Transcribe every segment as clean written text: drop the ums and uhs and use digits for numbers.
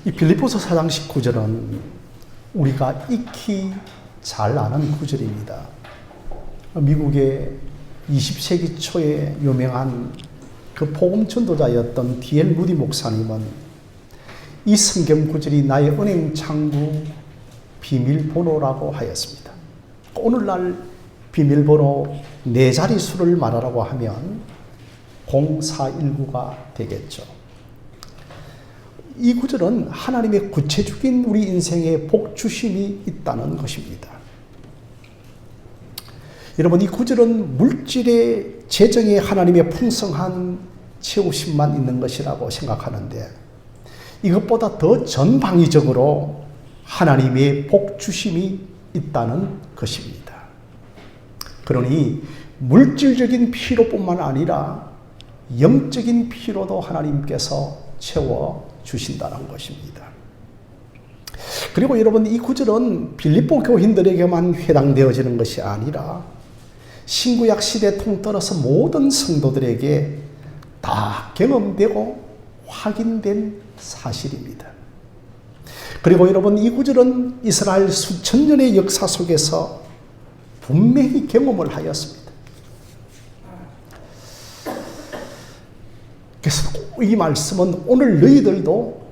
이 빌립보서 4장 19절은 우리가 익히 잘 아는 구절입니다. 미국의 20세기 초에 유명한 그 복음 전도자였던 D.L. 무디 목사님은 이 성경 구절이 나의 은행 창구 비밀번호라고 하였습니다. 오늘날 비밀번호 4자릿수를 말하라고 하면 0419가 되겠죠. 이 구절은 하나님의 구체적인 우리 인생에 복 주심이 있다는 것입니다. 여러분, 이 구절은 물질의 재정에 하나님의 풍성한 채우심만 있는 것이라고 생각하는데 이것보다 더 전방위적으로 하나님의 복 주심이 있다는 것입니다. 그러니 물질적인 필요뿐만 아니라 영적인 필요도 하나님께서 채워 주신다는 것입니다. 그리고 여러분, 이 구절은 빌립보 교인들에게만 해당되어지는 것이 아니라 신구약 시대 통틀어서 모든 성도들에게 다 경험되고 확인된 사실입니다. 그리고 여러분, 이 구절은 이스라엘 수천 년의 역사 속에서 분명히 경험을 하였습니다. 그래서 이 말씀은 오늘 너희들도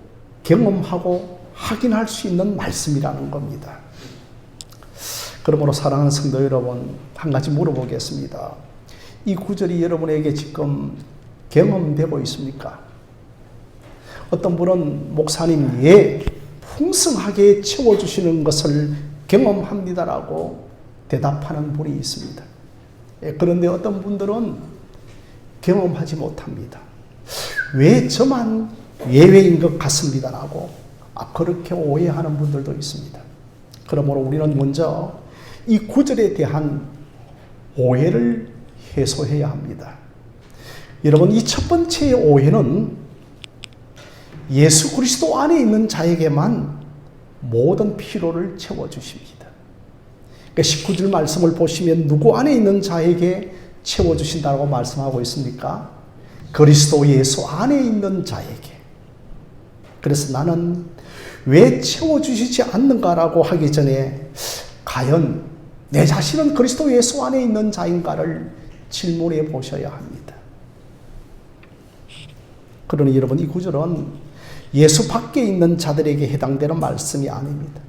경험하고 확인할 수 있는 말씀이라는 겁니다. 그러므로 사랑하는 성도 여러분, 한 가지 물어보겠습니다. 이 구절이 여러분에게 지금 경험되고 있습니까? 어떤 분은 목사님, 예, 풍성하게 채워주시는 것을 경험합니다라고 대답하는 분이 있습니다. 그런데 어떤 분들은 경험하지 못합니다. 왜 저만 예외인 것 같습니다라고 그렇게 오해하는 분들도 있습니다. 그러므로 우리는 먼저 이 구절에 대한 오해를 해소해야 합니다. 여러분, 이 첫 번째 오해는 예수 그리스도 안에 있는 자에게만 모든 필요를 채워주십니다. 19절 말씀을 보시면 누구 안에 있는 자에게 채워주신다고 말씀하고 있습니까? 그리스도 예수 안에 있는 자에게. 그래서 나는 왜 채워주시지 않는가라고 하기 전에 과연 내 자신은 그리스도 예수 안에 있는 자인가를 질문해 보셔야 합니다. 그러니 여러분, 이 구절은 예수 밖에 있는 자들에게 해당되는 말씀이 아닙니다.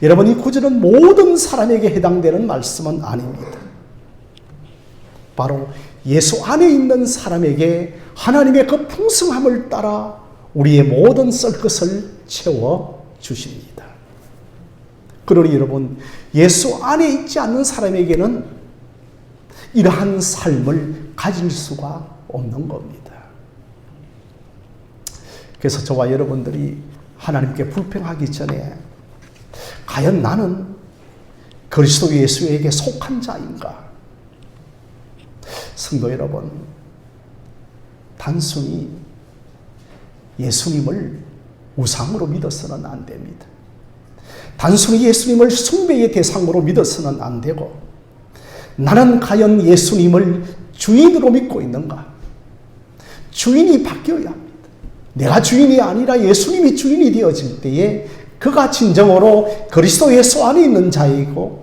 여러분, 이 구절은 모든 사람에게 해당되는 말씀은 아닙니다. 바로 예수 안에 있는 사람에게 하나님의 그 풍성함을 따라 우리의 모든 썰 것을 채워 주십니다. 그러니 여러분, 예수 안에 있지 않는 사람에게는 이러한 삶을 가질 수가 없는 겁니다. 그래서 저와 여러분들이 하나님께 불평하기 전에 과연 나는 그리스도 예수에게 속한 자인가? 성도 여러분, 단순히 예수님을 우상으로 믿어서는 안 됩니다. 단순히 예수님을 숭배의 대상으로 믿어서는 안 되고, 나는 과연 예수님을 주인으로 믿고 있는가? 주인이 바뀌어야 합니다. 내가 주인이 아니라 예수님이 주인이 되어질 때에 그가 진정으로 그리스도 예수 안에 있는 자이고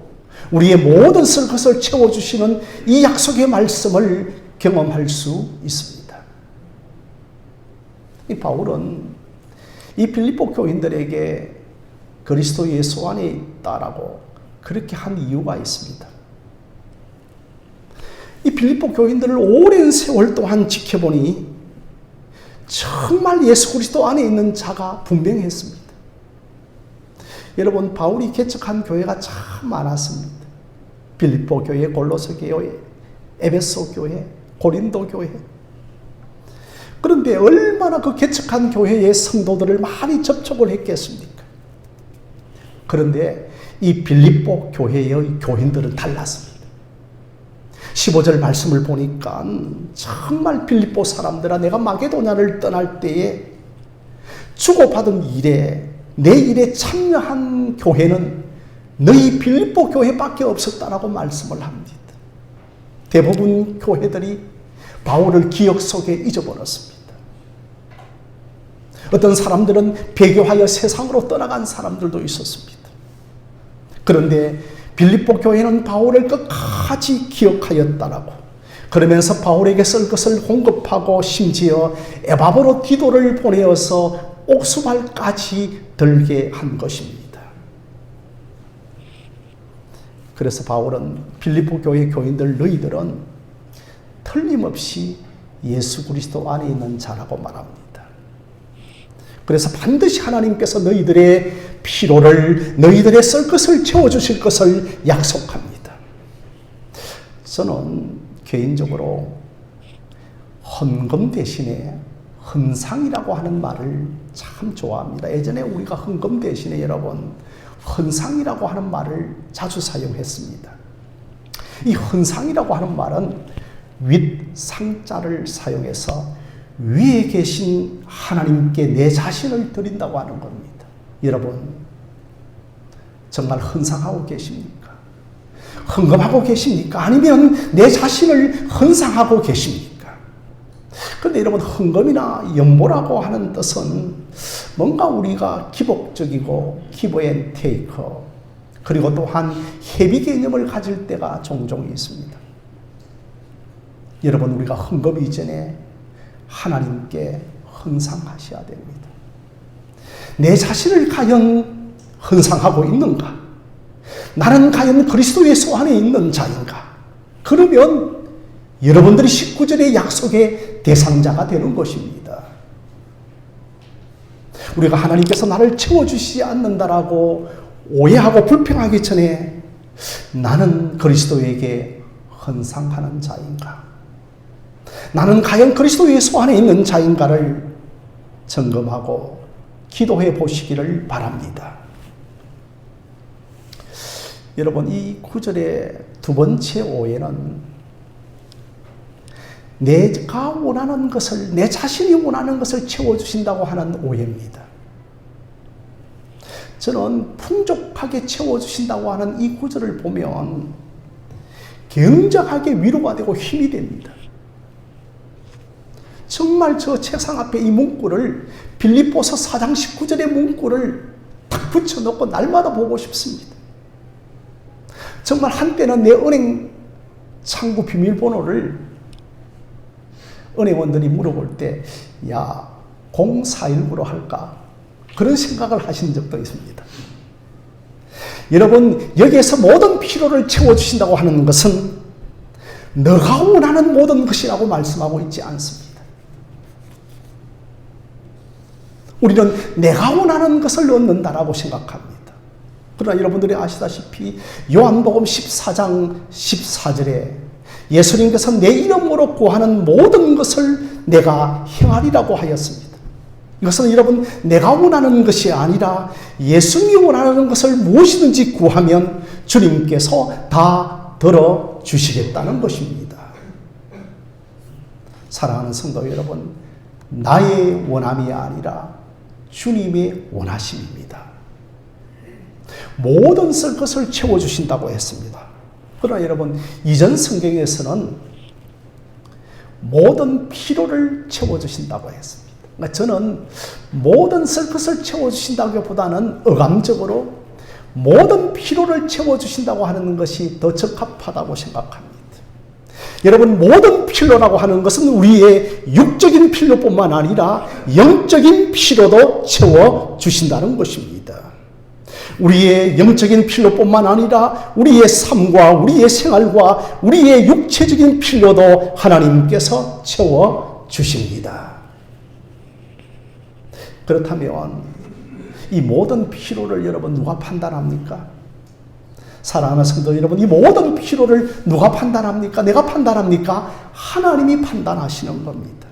우리의 모든 썰 것을 채워주시는 이 약속의 말씀을 경험할 수 있습니다. 이 바울은 이 빌립보 교인들에게 그리스도 예수 안에 있다라고 그렇게 한 이유가 있습니다. 이 빌립보 교인들을 오랜 세월 동안 지켜보니 정말 예수 그리스도 안에 있는 자가 분명했습니다. 여러분, 바울이 개척한 교회가 참 많았습니다. 빌립보 교회, 골로새 교회, 에베소 교회, 고린도 교회. 그런데 얼마나 그 개척한 교회의 성도들을 많이 접촉을 했겠습니까? 그런데 이 빌립보 교회의 교인들은 달랐습니다. 15절 말씀을 보니까 정말 빌립보 사람들아, 내가 마게도냐를 떠날 때에 주고받은 일에, 내 일에 참여한 교회는 너희 빌립보 교회밖에 없었다라고 말씀을 합니다. 대부분 교회들이 바울을 기억 속에 잊어버렸습니다. 어떤 사람들은 배교하여 세상으로 떠나간 사람들도 있었습니다. 그런데 빌립보 교회는 바울을 끝까지 기억하였다라고, 그러면서 바울에게 쓸 것을 공급하고 심지어 에바브로 디도를 보내어서 옥수발까지 들게 한 것입니다. 그래서 바울은 빌립보 교회 교인들, 너희들은 틀림없이 예수 그리스도 안에 있는 자라고 말합니다. 그래서 반드시 하나님께서 너희들의 피로를, 너희들의 쓸 것을 채워주실 것을 약속합니다. 저는 개인적으로 헌금 대신에 헌상이라고 하는 말을 참 좋아합니다. 예전에 우리가 헌금 대신에 여러분 헌상이라고 하는 말을 자주 사용했습니다. 이 헌상이라고 하는 말은 윗상자를 사용해서 위에 계신 하나님께 내 자신을 드린다고 하는 겁니다. 여러분 정말 헌상하고 계십니까? 헌금하고 계십니까? 아니면 내 자신을 헌상하고 계십니까? 그런데 여러분 헌금이나 연보라고 하는 뜻은 뭔가 우리가 기복적이고 기브 앤 테이크, 그리고 또한 회비 개념을 가질 때가 종종 있습니다. 여러분 우리가 헌금 이전에 하나님께 헌상하셔야 됩니다. 내 자신을 과연 헌상하고 있는가? 나는 과연 그리스도 예수 안에 있는 자인가? 그러면 여러분들이 19절의 약속의 대상자가 되는 것입니다. 우리가 하나님께서 나를 채워주시지 않는다라고 오해하고 불평하기 전에 나는 그리스도에게 헌상하는 자인가? 나는 과연 그리스도 예수 안에 있는 자인가를 점검하고 기도해 보시기를 바랍니다. 여러분 이 구절의 두 번째 오해는 내가 원하는 것을, 내 자신이 원하는 것을 채워주신다고 하는 오해입니다. 저는 풍족하게 채워주신다고 하는 이 구절을 보면 굉장하게 위로가 되고 힘이 됩니다. 정말 저 책상 앞에 이 문구를, 빌립보서 4장 19절의 문구를 딱 붙여놓고 날마다 보고 싶습니다. 정말 한때는 내 은행 창구 비밀번호를 은행원들이 물어볼 때, 야, 0419로 할까? 그런 생각을 하신 적도 있습니다. 여러분, 여기에서 모든 필요를 채워주신다고 하는 것은 너가 원하는 모든 것이라고 말씀하고 있지 않습니다. 우리는 내가 원하는 것을 얻는다라고 생각합니다. 그러나 여러분들이 아시다시피 요한복음 14장 14절에 예수님께서 내 이름으로 구하는 모든 것을 내가 행하리라고 하였습니다. 이것은 여러분 내가 원하는 것이 아니라 예수님이 원하는 것을 무엇이든지 구하면 주님께서 다 들어주시겠다는 것입니다. 사랑하는 성도 여러분, 나의 원함이 아니라 주님의 원하심입니다. 모든 쓸 것을 채워주신다고 했습니다. 그러나 여러분 이전 성경에서는 모든 필요를 채워주신다고 했습니다. 그러니까 저는 모든 쓸 것을 채워주신다기보다는 어감적으로 모든 필요를 채워주신다고 하는 것이 더 적합하다고 생각합니다. 여러분 모든 필요라고 하는 것은 우리의 육적인 필요뿐만 아니라 영적인 필요도 채워주신다는 것입니다. 우리의 영적인 필요뿐만 아니라 우리의 삶과 우리의 생활과 우리의 육체적인 필요도 하나님께서 채워주십니다. 그렇다면 이 모든 필요를 여러분 누가 판단합니까? 사랑하는 성도 여러분, 이 모든 필요를 누가 판단합니까? 내가 판단합니까? 하나님이 판단하시는 겁니다.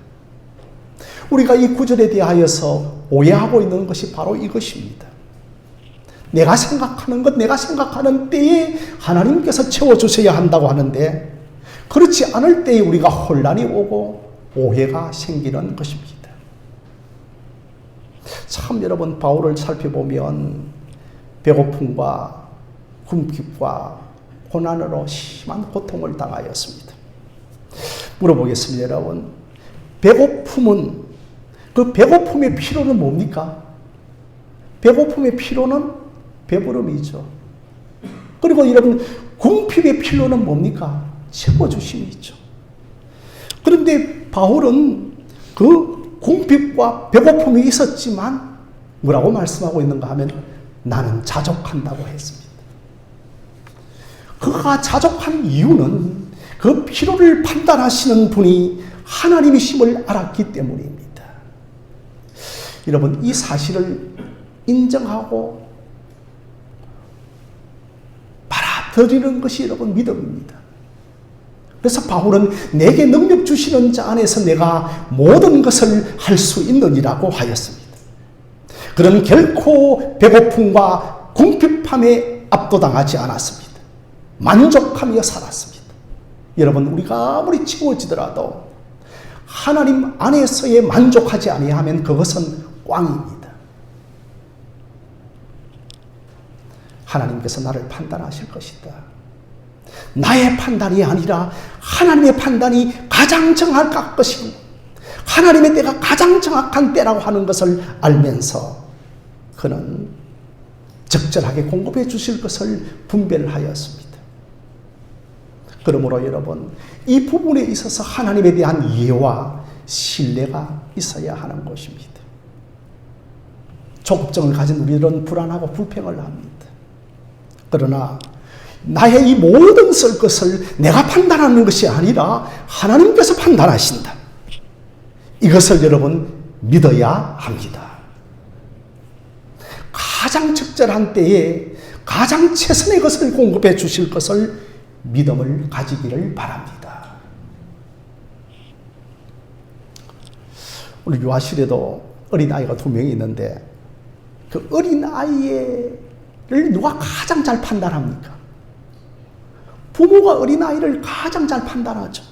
우리가 이 구절에 대하여서 오해하고 있는 것이 바로 이것입니다. 내가 생각하는 것, 내가 생각하는 때에 하나님께서 채워주셔야 한다고 하는데 그렇지 않을 때에 우리가 혼란이 오고 오해가 생기는 것입니다. 참 여러분 바울을 살펴보면 배고픔과 굶김과 고난으로 심한 고통을 당하였습니다. 물어보겠습니다. 여러분, 배고픔은 그 배고픔의 필요는 뭡니까? 배고픔의 필요는 배부름이죠. 그리고 여러분, 궁핍의 필요는 뭡니까? 채워주심이죠. 그런데 바울은 그 궁핍과 배고픔이 있었지만 뭐라고 말씀하고 있는가 하면 나는 자족한다고 했습니다. 그가 자족한 이유는 그 필요를 판단하시는 분이 하나님이심을 알았기 때문입니다. 여러분, 이 사실을 인정하고 받아들이는 것이 여러분 믿음입니다. 그래서 바울은 내게 능력 주시는 자 안에서 내가 모든 것을 할 수 있느니라고 하였습니다. 그는 결코 배고픔과 궁핍함에 압도당하지 않았습니다. 만족하며 살았습니다. 여러분, 우리가 아무리 채워지더라도 하나님 안에서의 만족하지 아니하면 그것은 꽝입니다. 하나님께서 나를 판단하실 것이다. 나의 판단이 아니라 하나님의 판단이 가장 정확할 것이고 하나님의 때가 가장 정확한 때라고 하는 것을 알면서 그는 적절하게 공급해 주실 것을 분별하였습니다. 그러므로 여러분, 이 부분에 있어서 하나님에 대한 이해와 신뢰가 있어야 하는 것입니다. 조급증을 가진 우리들은 불안하고 불평을 합니다. 그러나 나의 이 모든 쓸 것을 내가 판단하는 것이 아니라 하나님께서 판단하신다. 이것을 여러분 믿어야 합니다. 가장 적절한 때에 가장 최선의 것을 공급해 주실 것을 믿음을 가지기를 바랍니다. 우리 유아실에도 어린아이가 2명이 있는데 그 어린아이를 누가 가장 잘 판단합니까? 부모가 어린아이를 가장 잘 판단하죠.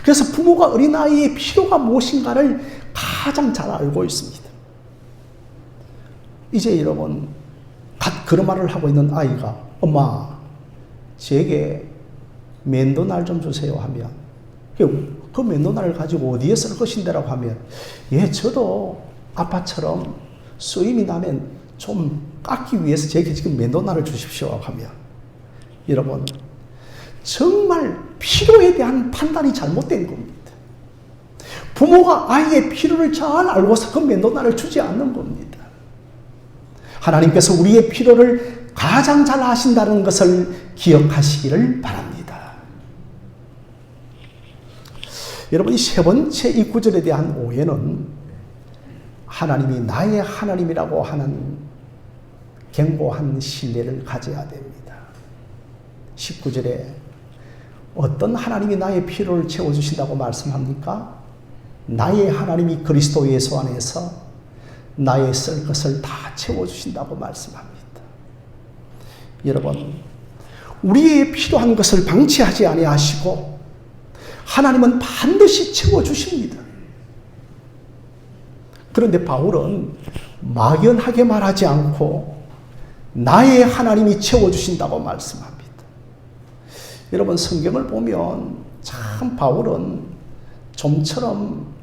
그래서 부모가 어린아이의 필요가 무엇인가를 가장 잘 알고 있습니다. 이제 여러분, 그런 말을 하고 있는 아이가 엄마, 제게 맨도날 좀 주세요 하면 그 맨도날을 가지고 어디에 쓸 것인데라고 하면 예, 저도 아빠처럼 쓰임이 나면 좀 깎기 위해서 제게 지금 맨도날을 주십시오 하면 여러분, 정말 필요에 대한 판단이 잘못된 겁니다. 부모가 아이의 필요를 잘 알고서 그 맨도날을 주지 않는 겁니다. 하나님께서 우리의 필요를 가장 잘 아신다는 것을 기억하시기를 바랍니다. 여러분, 이 세 번째 이 구절에 대한 오해는 하나님이 나의 하나님이라고 하는 견고한 신뢰를 가져야 됩니다. 19절에 어떤 하나님이 나의 필요를 채워주신다고 말씀합니까? 나의 하나님이 그리스도 예수 안에서 나의 쓸 것을 다 채워주신다고 말씀합니다. 여러분, 우리의 필요한 것을 방치하지 아니하시고 하나님은 반드시 채워주십니다. 그런데 바울은 막연하게 말하지 않고 나의 하나님이 채워주신다고 말씀합니다. 여러분, 성경을 보면 참 바울은 좀처럼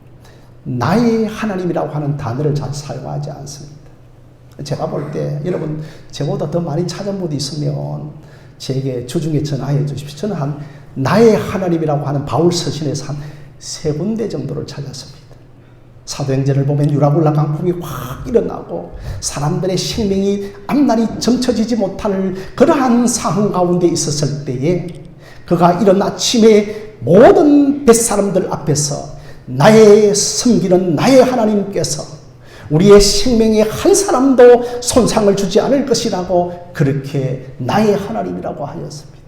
나의 하나님이라고 하는 단어를 잘 사용하지 않습니다. 제가 볼 때 여러분, 저보다 더 많이 찾은 분이 있으면 제게 주중에 전화해 주십시오. 저는 나의 하나님이라고 하는 바울 서신에서 한 3군데 정도를 찾았습니다. 사도행전을 보면 유라굴라 강풍이 확 일어나고 사람들의 생명이 앞날이 점쳐지지 못할 그러한 상황 가운데 있었을 때에 그가 이른 아침에 모든 뱃사람들 앞에서 나의 섬기는 나의 하나님께서 우리의 생명에 한 사람도 손상을 주지 않을 것이라고 그렇게 나의 하나님이라고 하였습니다.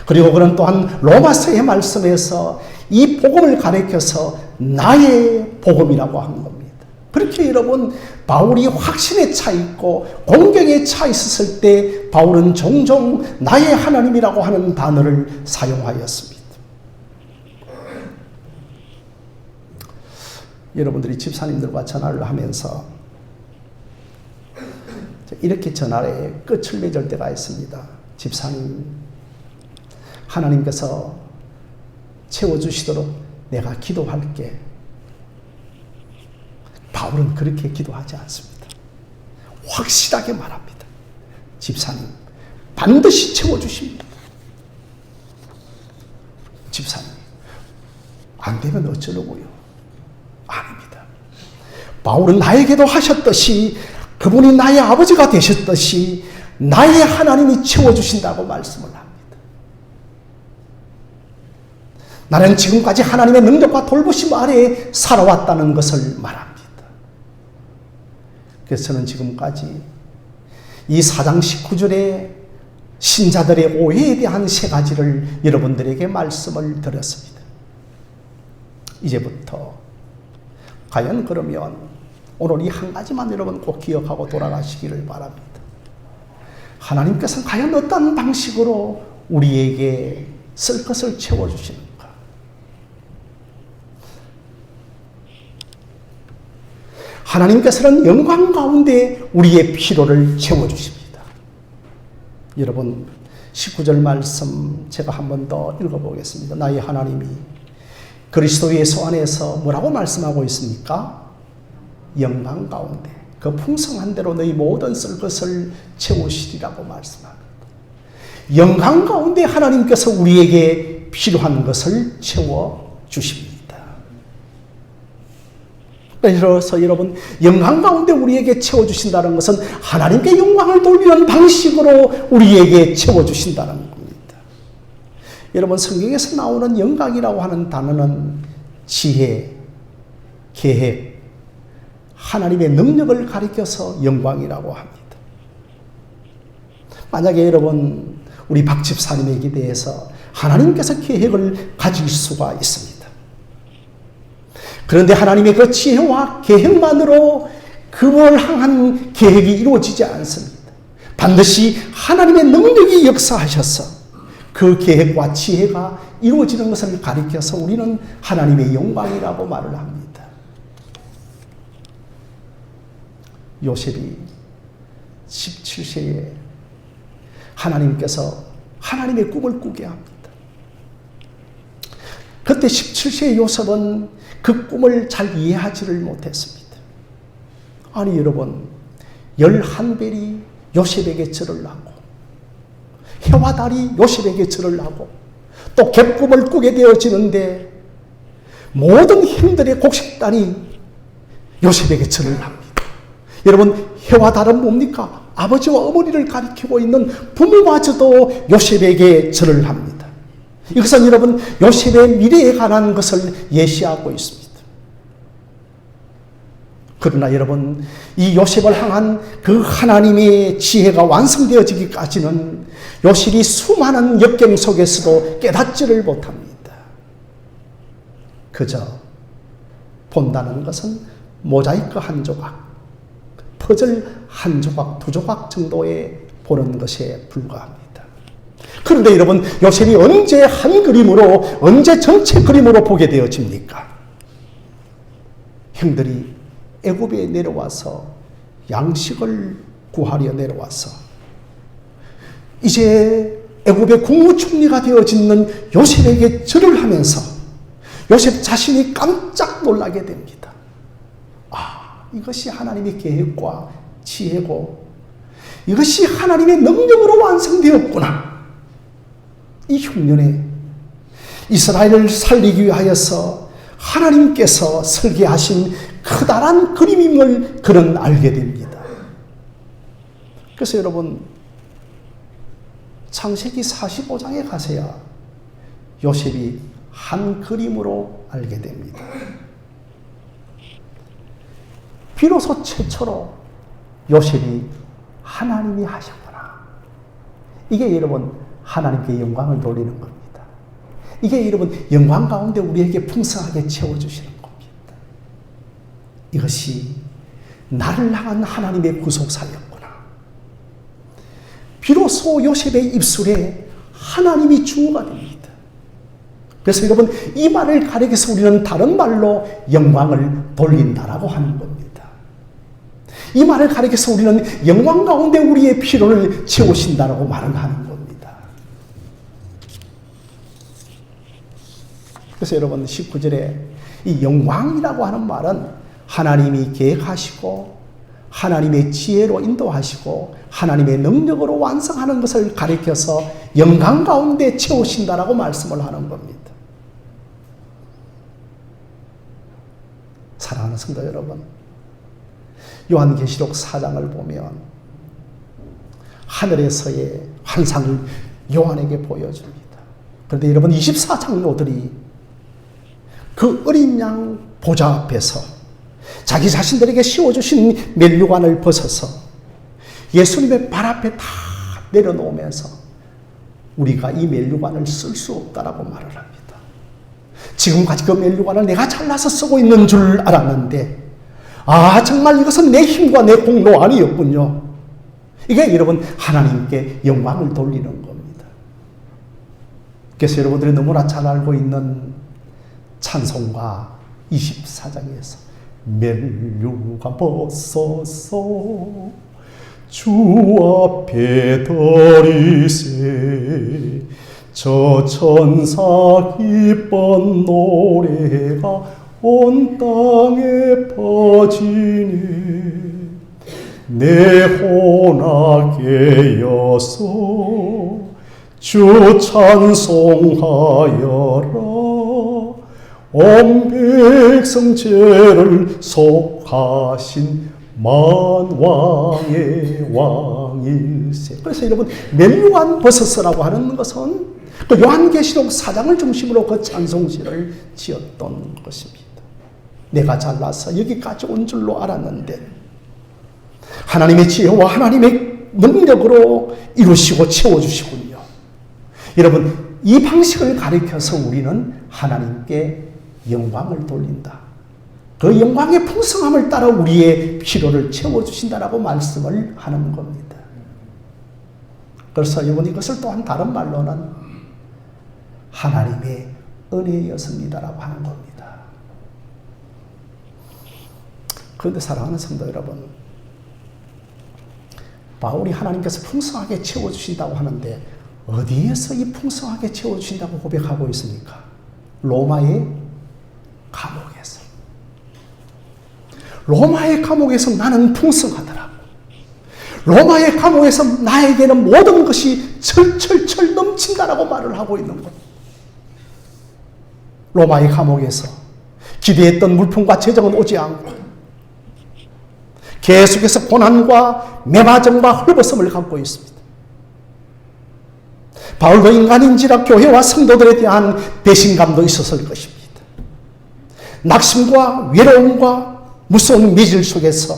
그리고 그는 또한 로마서의 말씀에서 이 복음을 가리켜서 나의 복음이라고 한 겁니다. 그렇게 여러분, 바울이 확신에 차 있고 공경에 차 있었을 때 바울은 종종 나의 하나님이라고 하는 단어를 사용하였습니다. 여러분들이 집사님들과 전화를 하면서 이렇게 전화에 끝을 맺을 때가 있습니다. 집사님, 하나님께서 채워주시도록 내가 기도할게. 바울은 그렇게 기도하지 않습니다. 확실하게 말합니다. 집사님, 반드시 채워주십니다. 집사님, 안 되면 어쩌려고요? 아닙니다. 바울은 나에게도 하셨듯이, 그분이 나의 아버지가 되셨듯이 나의 하나님이 채워주신다고 말씀을 합니다. 나는 지금까지 하나님의 능력과 돌보심 아래에 살아왔다는 것을 말합니다. 그래서 저는 지금까지 이 4장 19절에 신자들의 오해에 대한 3가지를 여러분들에게 말씀을 드렸습니다. 이제부터 과연 그러면 오늘 이 한 가지만 여러분 꼭 기억하고 돌아가시기를 바랍니다. 하나님께서는 과연 어떤 방식으로 우리에게 쓸 것을 채워주시는가? 하나님께서는 영광 가운데 우리의 필요를 채워주십니다. 여러분 19절 말씀 제가 한 번 더 읽어보겠습니다. 나의 하나님이 그리스도 예수 안에서 뭐라고 말씀하고 있습니까? 영광 가운데 그 풍성한 대로 너희 모든 쓸 것을 채우시리라고 말씀합니다. 영광 가운데 하나님께서 우리에게 필요한 것을 채워주십니다. 그래서 여러분, 영광 가운데 우리에게 채워주신다는 것은 하나님께 영광을 돌리는 방식으로 우리에게 채워주신다는 겁니다. 여러분, 성경에서 나오는 영광이라고 하는 단어는 지혜, 계획, 하나님의 능력을 가리켜서 영광이라고 합니다. 만약에 여러분, 우리 박 집사님에게 대해서 하나님께서 계획을 가질 수가 있습니다. 그런데 하나님의 그 지혜와 계획만으로 그걸 향한 계획이 이루어지지 않습니다. 반드시 하나님의 능력이 역사하셔서 그 계획과 지혜가 이루어지는 것을 가리켜서 우리는 하나님의 영광이라고 말을 합니다. 요셉이 17세에 하나님께서 하나님의 꿈을 꾸게 합니다. 그때 17세의 요셉은 그 꿈을 잘 이해하지를 못했습니다. 아니 여러분, 11별이 요셉에게 절을 하고 해와 달이 요셉에게 절을 하고 또 객꿈을 꾸게 되어지는데 모든 힘들의 곡식단이 요셉에게 절을 합니다. 여러분, 해와 달은 뭡니까? 아버지와 어머니를 가리키고 있는 부모마저도 요셉에게 절을 합니다. 이것은 여러분, 요셉의 미래에 관한 것을 예시하고 있습니다. 그러나 여러분, 이 요셉을 향한 그 하나님의 지혜가 완성되어지기까지는 요셉이 수많은 역경 속에서도 깨닫지를 못합니다. 그저 본다는 것은 모자이크 한 조각, 퍼즐 한 조각, 두 조각 정도에 보는 것에 불과합니다. 그런데 여러분, 요셉이 언제 한 그림으로, 언제 전체 그림으로 보게 되어집니까? 형들이 애굽에 내려와서 양식을 구하려 내려와서 이제 애굽의 국무총리가 되어지는 요셉에게 절을 하면서 요셉 자신이 깜짝 놀라게 됩니다. 아, 이것이 하나님의 계획과 지혜고 이것이 하나님의 능력으로 완성되었구나. 이 흉년에 이스라엘을 살리기 위하여서 하나님께서 설계하신 커다란 그림임을 그는 알게 됩니다. 그래서 여러분, 창세기 45장에 가서야 요셉이 한 그림으로 알게 됩니다. 비로소 최초로 요셉이 하나님이 하셨구나. 이게 여러분, 하나님께 영광을 돌리는 겁니다. 이게 여러분, 영광 가운데 우리에게 풍성하게 채워주시는 겁니다. 이것이 나를 향한 하나님의 구속사였구나. 비로소 요셉의 입술에 하나님이 주어가 됩니다. 그래서 여러분, 이 말을 가리켜서 우리는 다른 말로 영광을 돌린다라고 하는 겁니다. 이 말을 가리켜서 우리는 영광 가운데 우리의 필요를 채우신다라고 말을 하는 겁니다. 그래서 여러분, 19절에 이 영광이라고 하는 말은 하나님이 계획하시고 하나님의 지혜로 인도하시고 하나님의 능력으로 완성하는 것을 가리켜서 영광 가운데 채우신다라고 말씀을 하는 겁니다. 사랑하는 성도 여러분, 요한계시록 4장을 보면 하늘에서의 환상을 요한에게 보여줍니다. 그런데 여러분, 24장로들이 그 어린 양 보좌 앞에서 자기 자신들에게 씌워주신 면류관을 벗어서 예수님의 발 앞에 다 내려놓으면서 우리가 이 면류관을 쓸 수 없다라고 말을 합니다. 지금까지 그 면류관을 내가 잘라서 쓰고 있는 줄 알았는데 정말 이것은 내 힘과 내 공로 아니었군요. 이게 여러분 하나님께 영광을 돌리는 겁니다. 그래서 여러분들이 너무나 잘 알고 있는 찬송가 24장에서 면류관 벗어서 주 앞에 드리세 저 천사 기쁜 노래가 온 땅에 퍼지네 내 혼하게 여서 주 찬송하여라 온 백성 죄를 속하신 만왕의 왕일세. 그래서 여러분 면류관 벗었으라고 하는 것은 또 요한계시록 4장을 중심으로 그 찬송시를 지었던 것입니다. 내가 잘나서 여기까지 온 줄로 알았는데 하나님의 지혜와 하나님의 능력으로 이루시고 채워주시군요. 여러분 이 방식을 가리켜서 우리는 하나님께 영광을 돌린다. 그 영광의 풍성함을 따라 우리의 필요를 채워주신다라고 말씀을 하는 겁니다. 그래서 여러분 이것을 또한 다른 말로는 하나님의 은혜였습니다라고 하는 겁니다. 그런데 사랑하는 성도 여러분, 바울이 하나님께서 풍성하게 채워주신다고 하는데 어디에서 이 풍성하게 채워주신다고 고백하고 있습니까? 로마의 감옥에서. 로마의 감옥에서 나는 풍성하더라고. 로마의 감옥에서 나에게는 모든 것이 철철철 넘친다라고 말을 하고 있는 것. 로마의 감옥에서 기대했던 물품과 재정은 오지 않고 계속해서 고난과 매맞음과 헐벗음을 갖고 있습니다. 바울도 인간인지라 교회와 성도들에 대한 배신감도 있었을 것입니다. 낙심과 외로움과 무서운 미질 속에서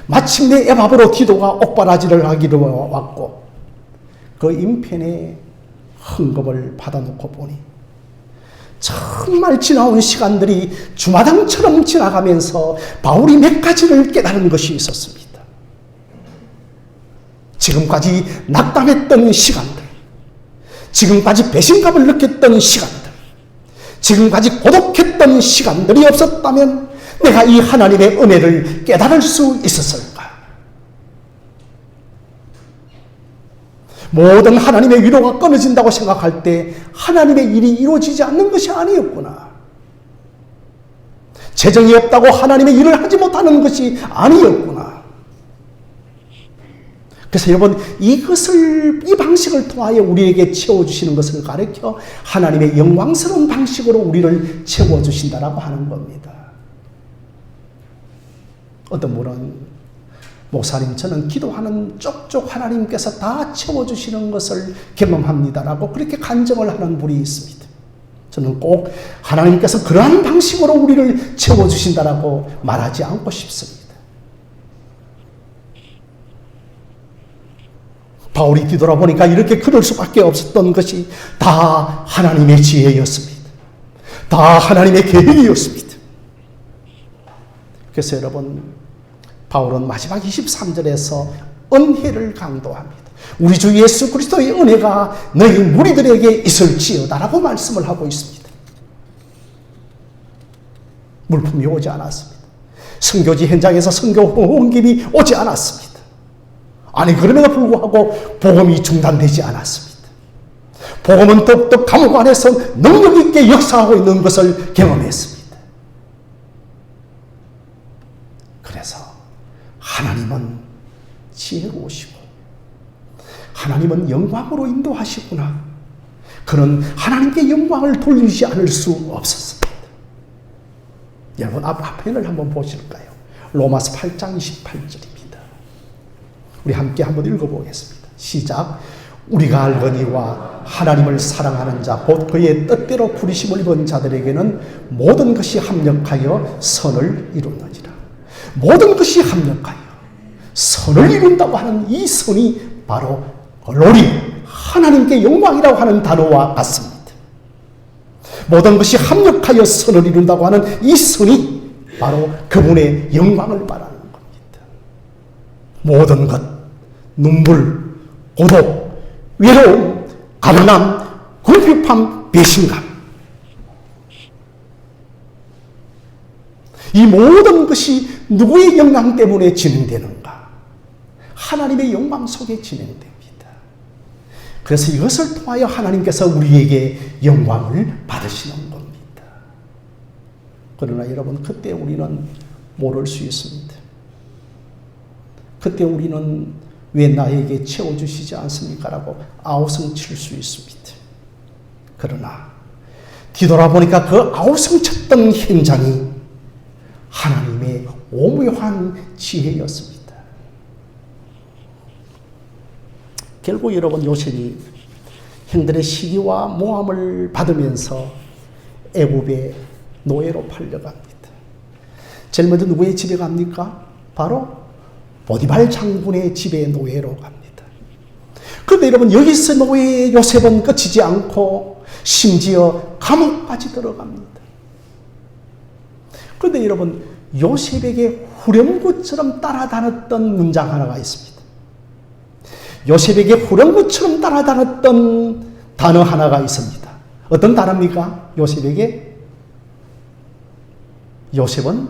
마침내 에바브로 기도가 옥바라지를 하기로 왔고 그 인편에 헌금을 받아놓고 보니 정말 지나온 시간들이 주마등처럼 지나가면서 바울이 몇 가지를 깨달은 것이 있었습니다. 지금까지 낙담했던 시간들, 지금까지 배신감을 느꼈던 시간들, 지금까지 고독했던 시간들이 없었다면 내가 이 하나님의 은혜를 깨달을 수 있었을까? 모든 하나님의 위로가 끊어진다고 생각할 때 하나님의 일이 이루어지지 않는 것이 아니었구나. 재정이 없다고 하나님의 일을 하지 못하는 것이 아니었구나. 그래서 여러분 이 방식을 통하여 우리에게 채워주시는 것을 가르쳐 하나님의 영광스러운 방식으로 우리를 채워주신다라고 하는 겁니다. 어떤 분은 목사님 저는 기도하는 쪽쪽 하나님께서 다 채워주시는 것을 경험합니다라고 그렇게 간증을 하는 분이 있습니다. 저는 꼭 하나님께서 그러한 방식으로 우리를 채워주신다라고 말하지 않고 싶습니다. 바울이 뒤돌아보니까 이렇게 그럴 수밖에 없었던 것이 다 하나님의 지혜였습니다. 다 하나님의 계획이었습니다. 그래서 여러분 바울은 마지막 23절에서 은혜를 강조합니다. 우리 주 예수 그리스도의 은혜가 너희 무리들에게 있을지어다라고 말씀을 하고 있습니다. 물품이 오지 않았습니다. 선교지 현장에서 선교 옮김이 오지 않았습니다. 아니 그럼에도 불구하고 복음이 중단되지 않았습니다. 복음은 더욱더 감옥 안에서 능력 있게 역사하고 있는 것을 경험했습니다. 그래서 하나님은 지혜로우시고 하나님은 영광으로 인도하시구나. 그는 하나님께 영광을 돌리지 않을 수 없었습니다. 여러분 앞편을 한번 보실까요? 로마서 8장 28절입니다. 우리 함께 한번 읽어보겠습니다. 시작. 우리가 알거니와 하나님을 사랑하는 자 곧 그의 뜻대로 부르심을 입은 자들에게는 모든 것이 합력하여 선을 이루느니라. 모든 것이 합력하여 선을 이룬다고 하는 이 선이 바로 글로리, 하나님께 영광이라고 하는 단어와 같습니다. 모든 것이 합력하여 선을 이룬다고 하는 이 선이 바로 그분의 영광을 말하는 겁니다. 모든 것, 눈물, 고독, 외로움, 가난함, 궁핍함, 배신감, 이 모든 것이 누구의 영광 때문에 진행되는가? 하나님의 영광 속에 진행됩니다. 그래서 이것을 통하여 하나님께서 우리에게 영광을 받으시는 겁니다. 그러나 여러분, 그때 우리는 모를 수 있습니다. 그때 우리는 왜 나에게 채워주시지 않습니까? 라고 아우성 칠 수 있습니다. 그러나 뒤돌아보니까 그 아우성 쳤던 현장이 하나님의 오묘한 지혜였습니다. 결국 여러분, 요셉이 형들의 시기와 모함을 받으면서 애굽의 노예로 팔려갑니다. 제일 먼저 누구의 집에 갑니까? 바로 보디발 장군의 집에 노예로 갑니다. 그런데 여러분, 여기서 노예 요셉은 끝이지 않고 심지어 감옥까지 들어갑니다. 그런데 여러분, 요셉에게 후렴구처럼 따라다녔던 문장 하나가 있습니다. 요셉에게 후렴구처럼 따라다녔던 단어 하나가 있습니다. 어떤 단어입니까? 요셉에게? 요셉은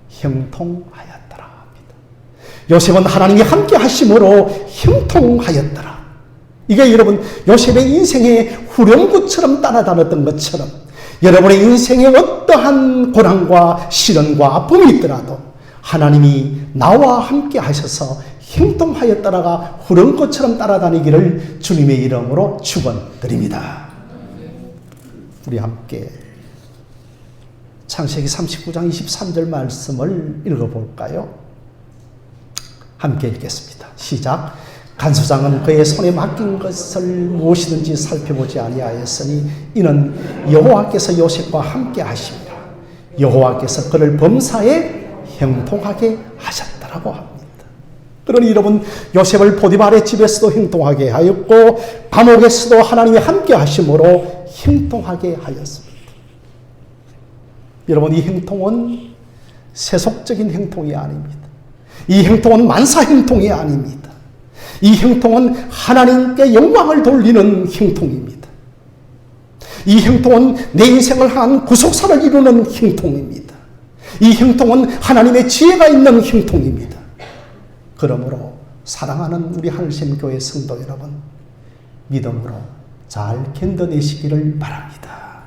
형통하였더라 합니다. 요셉은 하나님이 함께 하심으로 형통하였더라. 이게 여러분, 요셉의 인생의 후렴구처럼 따라다녔던 것처럼 여러분의 인생에 어떠한 고난과 시련과 아픔이 있더라도 하나님이 나와 함께 하셔서 형통하였다라가 후렴구처럼 따라다니기를 주님의 이름으로 축원드립니다. 우리 함께 창세기 39장 23절 말씀을 읽어볼까요? 함께 읽겠습니다. 시작. 간수장은 그의 손에 맡긴 것을 무엇이든지 살펴보지 아니하였으니 이는 여호와께서 요셉과 함께 하심이라. 여호와께서 그를 범사에 형통하게 하셨다라고 합니다. 그러니 여러분, 요셉을 보디발의 집에서도 형통하게 하였고 감옥에서도 하나님이 함께 하심으로 형통하게 하였습니다. 여러분, 이 형통은 세속적인 형통이 아닙니다. 이 형통은 만사 형통이 아닙니다. 이 형통은 하나님께 영광을 돌리는 형통입니다. 이 형통은 내 인생을 향한 구속사를 이루는 형통입니다. 이 형통은 하나님의 지혜가 있는 형통입니다. 그러므로 사랑하는 우리 하늘샘 교회 성도 여러분, 믿음으로 잘 견뎌내시기를 바랍니다.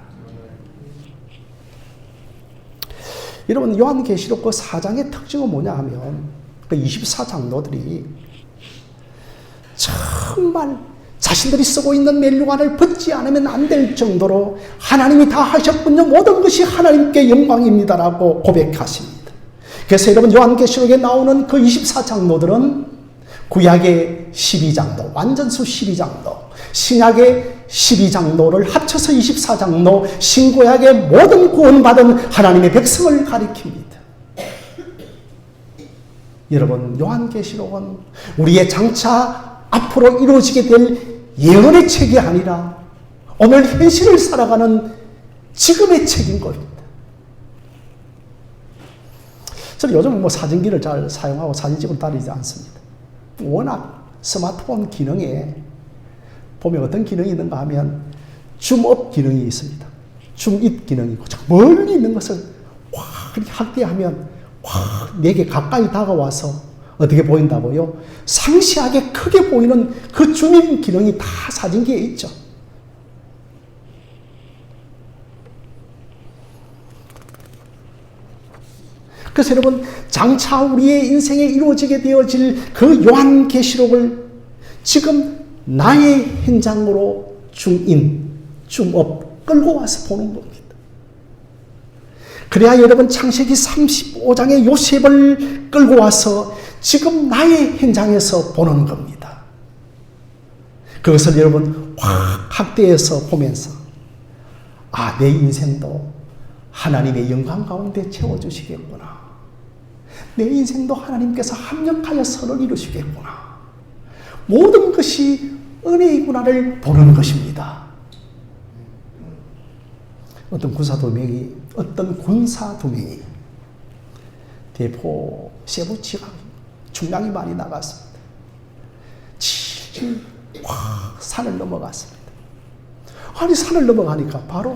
여러분, 요한계시록 그 4장의 특징은 뭐냐 하면 그 24장로들이 정말 자신들이 쓰고 있는 멜류관을 벗지 않으면 안 될 정도로 하나님이 다 하셨군요. 모든 것이 하나님께 영광입니다라고 고백하십니다. 그래서 여러분, 요한계시록에 나오는 그 24장로들은 구약의 12장로, 완전수 12장로, 신약의 12장로를 합쳐서 24장로, 신구약의 모든 구원받은 하나님의 백성을 가리킵니다. 여러분, 요한계시록은 우리의 장차 앞으로 이루어지게 될 예언의 책이 아니라 오늘 현실을 살아가는 지금의 책인 겁니다. 저는 요즘 사진기를 잘 사용하고 사진 찍으러 다니지 않습니다. 워낙 스마트폰 기능에 보면 어떤 기능이 있는가 하면 줌업 기능이 있습니다. 줌잇 기능이 있고 멀리 있는 것을 확 확대하면 확 내게 가까이 다가와서 어떻게 보인다고요? 상시하게 크게 보이는 그 줌인 기능이 다 사진기에 있죠. 그래서 여러분, 장차 우리의 인생에 이루어지게 되어질 그 요한계시록을 지금 나의 현장으로 중인, 중업 끌고 와서 보는 겁니다. 그래야 여러분, 창세기 35장의 요셉을 끌고 와서 지금 나의 현장에서 보는 겁니다. 그것을 여러분 확 확대해서 보면서, 아, 내 인생도 하나님의 영광 가운데 채워주시겠구나. 내 인생도 하나님께서 합력하여 선을 이루시겠구나. 모든 것이 은혜이구나를 보는 것입니다. 어떤 군사 두 명이 대포 세부치가 중량이 많이 나갔습니다. 질질 확 산을 넘어갔습니다. 아니, 산을 넘어가니까 바로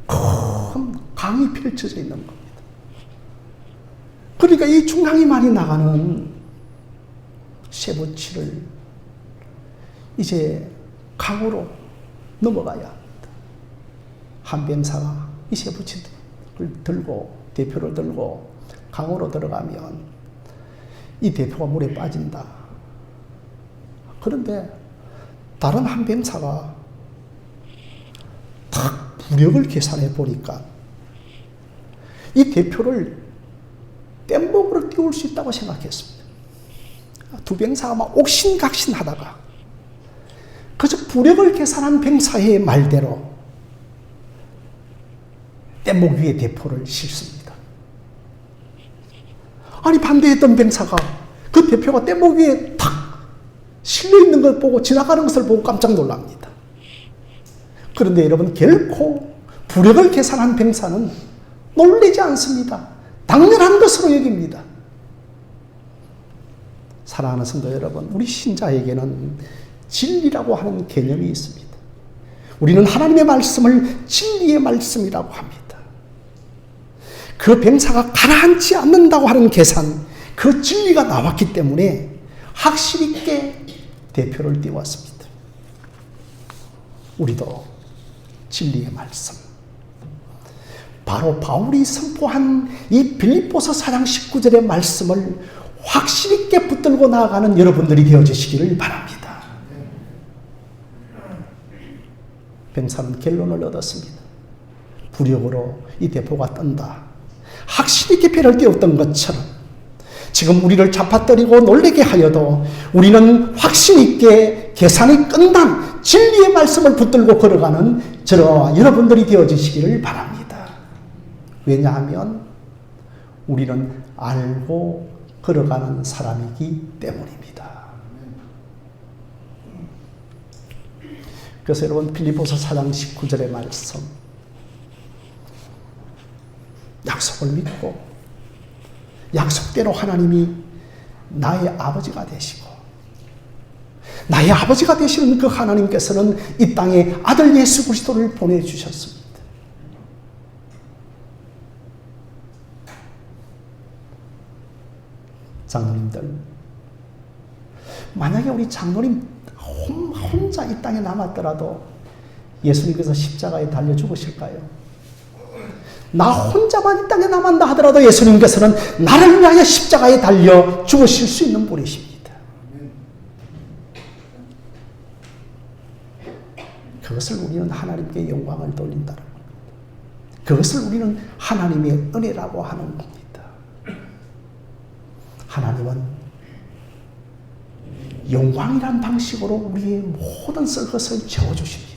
큰 강이 펼쳐져 있는 겁니다. 그러니까 이 중량이 많이 나가는 세부치를 이제 강으로 넘어가야 합니다. 한 병사가 이 세부치를 들고, 대표를 들고 강으로 들어가면 이 대표가 물에 빠진다. 그런데 다른 한 병사가 딱 부력을 계산해 보니까 이 대표를 뗏목으로 띄울 수 있다고 생각했습니다. 두 병사가 막 옥신각신 하다가 그저 부력을 계산한 병사의 말대로 뗏목 위에 대포를 싣습니다. 아니, 반대했던 병사가 그 대표가 뗏목 위에 탁 실려 있는 걸 보고, 지나가는 것을 보고 깜짝 놀랍니다. 그런데 여러분, 결코 부력을 계산한 병사는 놀라지 않습니다. 당연한 것으로 여깁니다. 사랑하는 성도 여러분, 우리 신자에게는 진리라고 하는 개념이 있습니다. 우리는 하나님의 말씀을 진리의 말씀이라고 합니다. 그 병사가 가라앉지 않는다고 하는 계산, 그 진리가 나왔기 때문에 확실 있게 대표를 띄웠습니다. 우리도 진리의 말씀, 바로 바울이 선포한 이 빌립보서 4장 19절의 말씀을 확실 있게 붙들고 나아가는 여러분들이 되어주시기를 바랍니다. 병사는 결론을 얻었습니다. 부력으로 이 대포가 뜬다. 확실히 있게 배를 띄웠던 것처럼 지금 우리를 잡아뜨리고 놀라게 하여도 우리는 확신 있게 계산이 끝난 진리의 말씀을 붙들고 걸어가는 저와 여러분들이 되어주시기를 바랍니다. 왜냐하면 우리는 알고 걸어가는 사람이기 때문입니다. 그래서 여러분, 빌립보서 4장 19절의 말씀, 약속을 믿고 약속대로 하나님이 나의 아버지가 되시고 나의 아버지가 되시는 그 하나님께서는 이 땅에 아들 예수 그리스도를 보내주셨습니다. 장로님들, 만약에 우리 장로님 혼자 이 땅에 남았더라도 예수님께서 십자가에 달려 죽으실까요? 나 혼자만 이 땅에 남았다 하더라도 예수님께서는 나를 위하여 십자가에 달려 죽으실 수 있는 분이십니다. 그것을 우리는 하나님께 영광을 돌린다는 겁니다. 그것을 우리는 하나님의 은혜라고 하는 겁니다. 하나님은 영광이란 방식으로 우리의 모든 썰 것을 채워주십니다.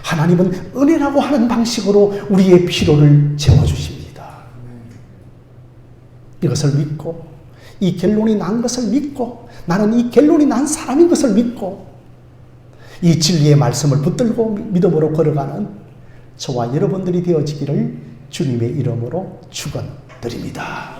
하나님은 은혜라고 하는 방식으로 우리의 필요를 채워주십니다. 이것을 믿고, 이 결론이 난 것을 믿고, 나는 이 결론이 난 사람인 것을 믿고, 이 진리의 말씀을 붙들고 믿음으로 걸어가는 저와 여러분들이 되어지기를 주님의 이름으로 축원드립니다.